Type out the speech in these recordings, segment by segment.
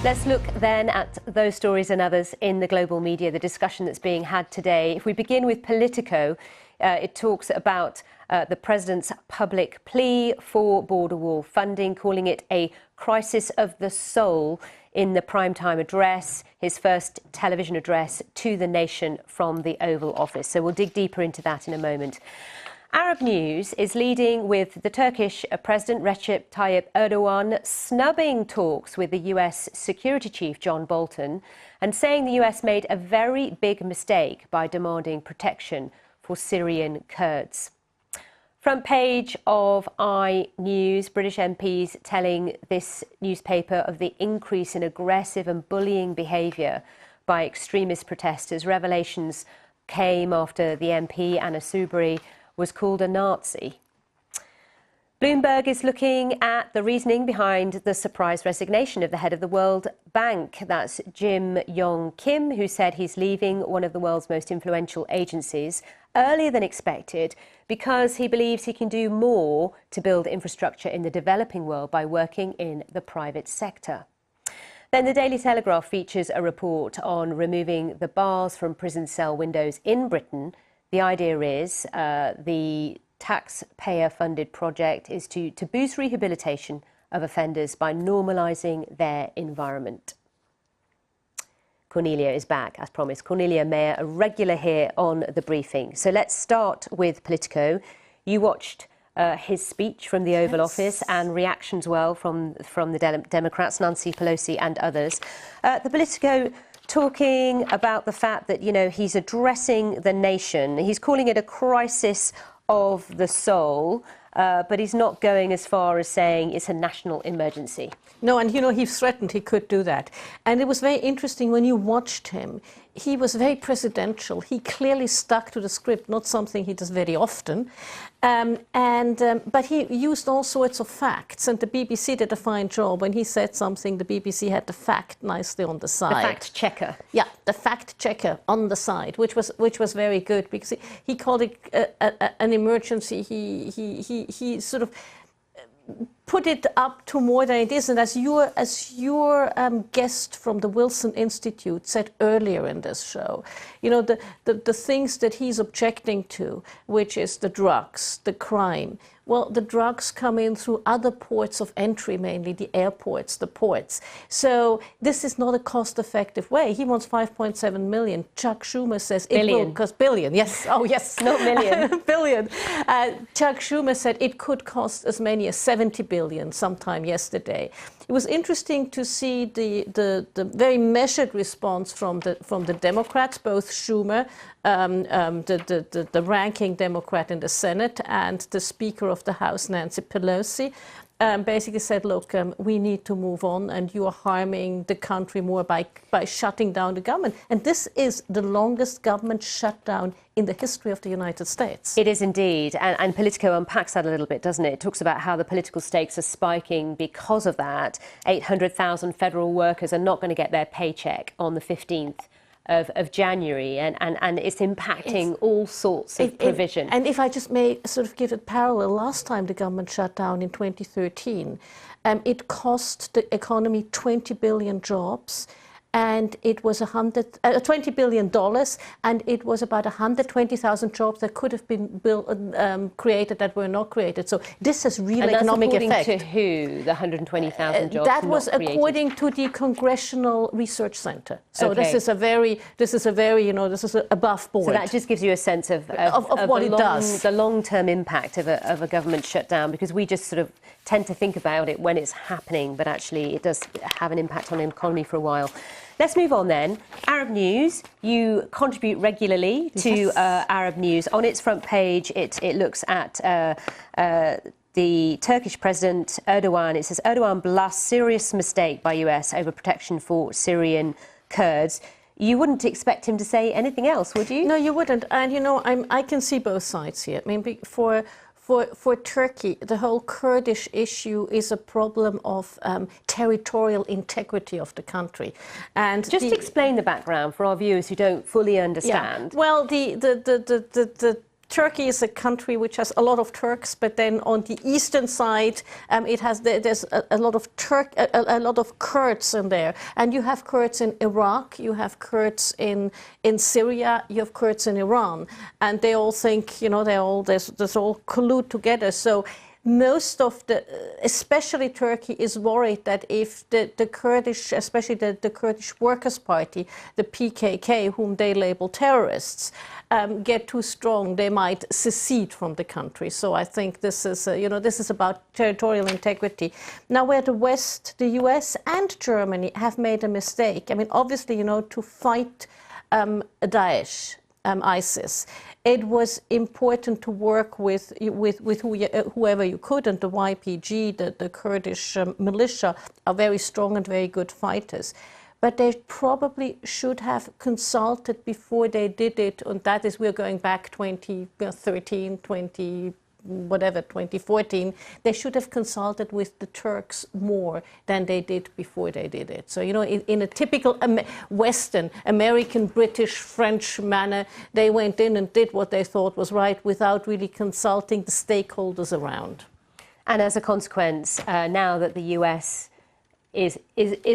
Let's look then at those stories and others in the global media, the discussion that's being had today. If we begin with Politico, it talks about the president's public plea for border wall funding, calling it a crisis of the soul in the primetime address, his first television address to the nation from the Oval Office. So we'll dig deeper into that in a moment. Arab News is leading with the Turkish President Recep Tayyip Erdogan snubbing talks with the US Security Chief John Bolton and saying the US made a very big mistake by demanding protection for Syrian Kurds. Front page of iNews, British MPs telling this newspaper of the increase in aggressive and bullying behaviour by extremist protesters. Revelations came after the MP, Anna Soubry, was called a Nazi. Bloomberg is looking at the reasoning behind the surprise resignation of the head of the World Bank. That's Jim Yong Kim, who said he's leaving one of the world's most influential agencies earlier than expected because he believes he can do more to build infrastructure in the developing world by working in the private sector. Then the Daily Telegraph features a report on removing the bars from prison cell windows in Britain. The idea is the taxpayer-funded project is to boost rehabilitation of offenders by normalising their environment. Cornelia is back, as promised. Cornelia Meyer, a regular here on The Briefing. So let's start with Politico. You watched his speech from the Oval Office and reactions, well, from the Democrats, Nancy Pelosi and others. The Politico talking about the fact that, you know, he's addressing the nation. He's calling it a crisis of the soul, but he's not going as far as saying it's a national emergency. No, and, you know, he threatened he could do that. And it was very interesting when you watched him. He was very presidential. He clearly stuck to the script, not something he does very often. But he used all sorts of facts. And the BBC did a fine job. When he said something, the BBC had the fact nicely on the side. The fact checker. Yeah, the fact checker on the side, which was very good because he called it an emergency. He sort of put it up to more than it is, and as your guest from the Wilson Institute said earlier in this show, you know, the things that he's objecting to, which is the drugs, the crime. Well, the drugs come in through other ports of entry, mainly the airports, the ports. So this is not a cost-effective way. He wants 5.7 million. Chuck Schumer says it will cost billion. Yes. Oh, yes. Not million. Billion. Chuck Schumer said it could cost as many as 70 billion sometime yesterday. It was interesting to see the very measured response from the Democrats, both Schumer, the ranking Democrat in the Senate, and the Speaker of the House, Nancy Pelosi, basically said, look, we need to move on, and you are harming the country more by shutting down the government. And this is the longest government shutdown in the history of the United States. It is indeed. And Politico unpacks that a little bit, doesn't it? It talks about how the political stakes are spiking because of that. 800,000 federal workers are not going to get their paycheck on the 15th of January, and it's impacting all sorts of provision. And if I just may sort of give it parallel, last time the government shut down in 2013, it cost the economy 20 billion jobs. And it was $20 billion, and it was about 120,000 jobs that could have been created that were not created. So this has real economic effect. And to who, the 120,000 jobs that was not created? According to the Congressional Research Center. So this is a very, you know, this is above board. So that just gives you a sense of what it does. The long-term impact of a government shutdown, because we just sort of tend to think about it when it's happening, but actually it does have an impact on the economy for a while. Let's move on then. Arab News, you contribute regularly to Arab News. On its front page, it looks at the Turkish President Erdogan. It says, Erdogan blasts serious mistake by US over protection for Syrian Kurds. You wouldn't expect him to say anything else, would you? No, you wouldn't. And, you know, I can see both sides here. I mean, for Turkey, the whole Kurdish issue is a problem of territorial integrity of the country. And just explain the background for our viewers who don't fully understand. Yeah. Well, the Turkey is a country which has a lot of Turks, but then on the eastern side, there's a lot of a lot of Kurds in there, and you have Kurds in Iraq, you have Kurds in Syria, you have Kurds in Iran, and they all think, you know, they all collude together. So most of especially Turkey, is worried that if the Kurdish, especially the Kurdish Workers' Party, the PKK, whom they label terrorists, get too strong, they might secede from the country. So I think this is, this is about territorial integrity. Now, where the West, the US and Germany have made a mistake, I mean, obviously, to fight Daesh, ISIS, it was important to work with whoever you could, and the YPG, the Kurdish militia, are very strong and very good fighters. But they probably should have consulted before they did it, and that is, we're going back 2013, 2014, they should have consulted with the Turks more than they did before they did it. So, in a typical Western, American, British, French manner, they went in and did what they thought was right without really consulting the stakeholders around. And as a consequence, now that the US is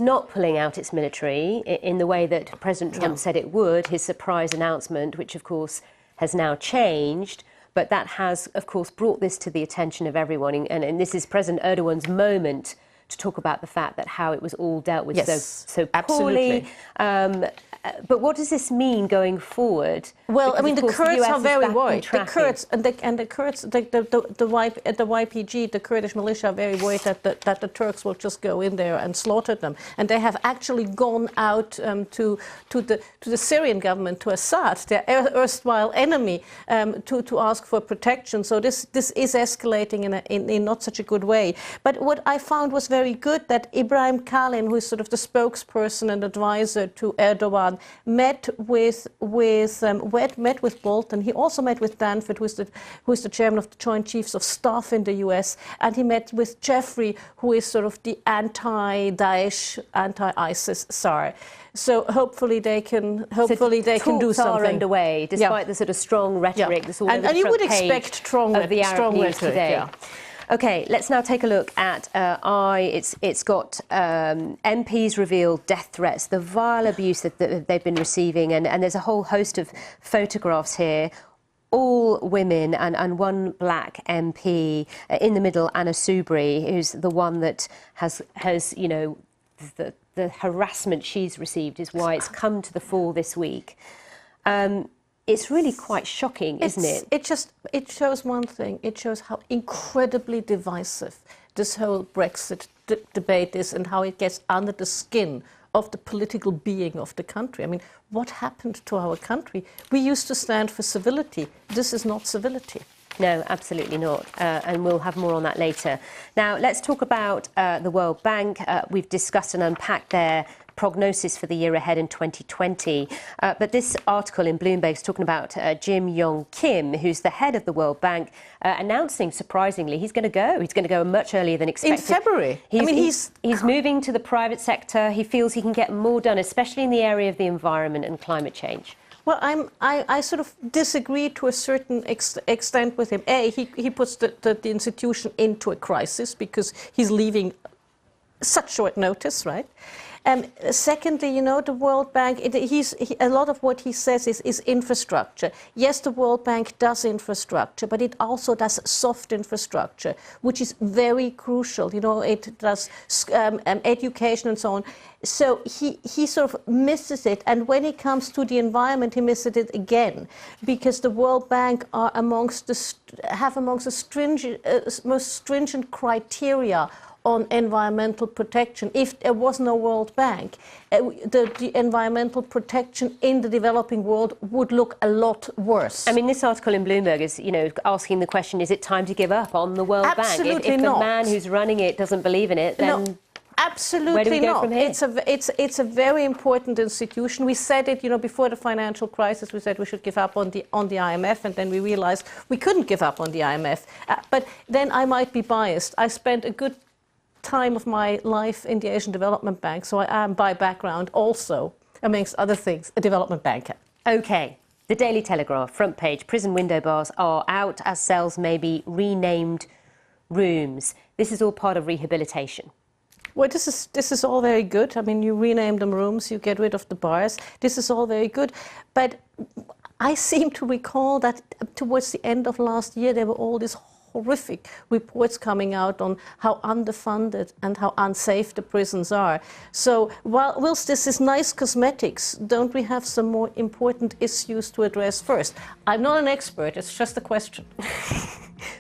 not pulling out its military in the way that President Trump said it would, his surprise announcement, which of course has now changed, but that has, of course, brought this to the attention of everyone. And this is President Erdogan's moment to talk about the fact that how it was all dealt with so poorly. But what does this mean going forward? Well, because, I mean, the Kurds are very worried. The Kurds and the Kurds, the YPG, the Kurdish militia, are very worried that the Turks will just go in there and slaughter them. And they have actually gone out to the Syrian government, to Assad, their erstwhile enemy, to ask for protection. So this is escalating in not such a good way. But what I found was very good, that Ibrahim Kalin, who is sort of the spokesperson and advisor to Erdogan, met with Bolton. He also met with Danford, who is the chairman of the Joint Chiefs of Staff in the US, and he met with Jeffrey, who is sort of the anti-Daesh, anti-ISIS czar. So hopefully they can do something. Talks are underway, despite the sort of strong rhetoric that's all over the front you would page expect strong of the Arab News today. Yeah. Okay, let's now take a look at it's got MPs reveal death threats, the vile abuse that they've been receiving, and there's a whole host of photographs here, all women and one black MP in the middle, Anna Soubry, who's the one that has the harassment she's received is why it's come to the fore this week. It's really quite shocking, isn't it? It shows one thing. It shows how incredibly divisive this whole Brexit debate is, and how it gets under the skin of the political being of the country. I mean, what happened to our country? We used to stand for civility. This is not civility. No, absolutely not. And we'll have more on that later. Now, let's talk about the World Bank. We've discussed and unpacked their prognosis for the year ahead in 2020. But this article in Bloomberg is talking about Jim Yong Kim, who's the head of the World Bank, announcing, surprisingly, he's going to go. He's going to go much earlier than expected. In February. He's moving to the private sector. He feels he can get more done, especially in the area of the environment and climate change. Well, I sort of disagree to a certain extent with him. He puts the institution into a crisis because he's leaving such short notice, right? Secondly, the World Bank, a lot of what he says is infrastructure. Yes, the World Bank does infrastructure, but it also does soft infrastructure, which is very crucial. It does education and so on. So he sort of misses it. And when it comes to the environment, he misses it again, because the World Bank are amongst the most stringent criteria on environmental protection. If there was no World Bank, the environmental protection in the developing world would look a lot worse. I mean, this article in Bloomberg is, asking the question, is it time to give up on the World Absolutely Bank? If not. the man who's running it doesn't believe in it, then... No. Absolutely Where do we go not. From here? It's a very important institution. We said it, before the financial crisis. We said we should give up on the IMF, and then we realized we couldn't give up on the IMF. But then I might be biased. I spent a good time of my life in the Asian Development Bank, so I am by background also, amongst other things, a development banker. Okay. The Daily Telegraph, front page, prison window bars are out as cells may be renamed rooms. This is all part of rehabilitation. Well, this is all very good. I mean, you rename them rooms, you get rid of the bars. This is all very good. But I seem to recall that towards the end of last year, there were all these horrific reports coming out on how underfunded and how unsafe the prisons are. So whilst this is nice cosmetics, don't we have some more important issues to address first? I'm not an expert, it's just a question.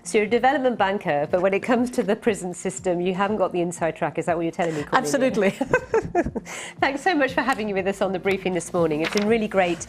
So you're a development banker, but when it comes to the prison system, you haven't got the inside track. Is that what you're telling me, Cornelia? Absolutely. Thanks so much for having you with us on The Briefing this morning. It's been really great.